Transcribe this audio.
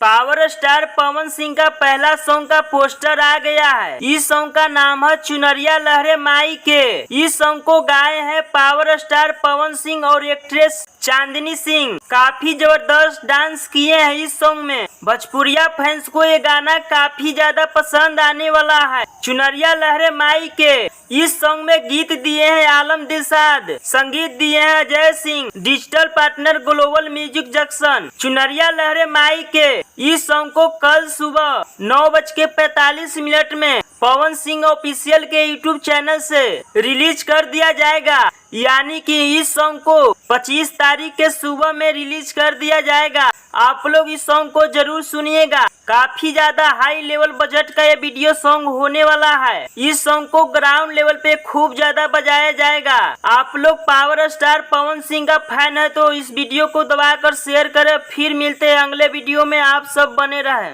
Power star Pawan Singh का पहला song का पोस्टर आ गया है। इस सॉन्ग का नाम है चुनरिया लहरे माई के। इस सॉन्ग को गाए हैं पावर स्टार पवन सिंह और एक्ट्रेस चांदनी सिंह। काफी जबरदस्त डांस किए हैं इस सॉन्ग में। भोजपुरिया फैंस को ये गाना काफी ज्यादा पसंद आने वाला है। चुनरिया लहरे माई के इस सॉन्ग में गीत दिए हैं आलम दिलशाद, संगीत दिए हैं Ajay Singh, digital partner global music junction. चुनरिया लहरे माई के इस सॉन्ग को कल सुबह 9:45 में पवन सिंह ऑफिशियल के यूट्यूब चैनल से रिलीज कर दिया जाएगा। यानी कि इस सॉन्ग को 25 तारीख के सुबह में रिलीज कर दिया जाएगा। आप लोग इस सॉन्ग को जरूर सुनिएगा। काफी ज्यादा हाई लेवल बजट का ये वीडियो सॉन्ग होने वाला है। इस सॉन्ग को ग्राउंड लेवल पे खूब ज्यादा बजाया जाएगा। आप लोग पावर स्टार पवन सिंह का फैन है तो इस वीडियो को दबाकर शेयर करें। फिर मिलते हैं अगले वीडियो में। आप सब बने रहें।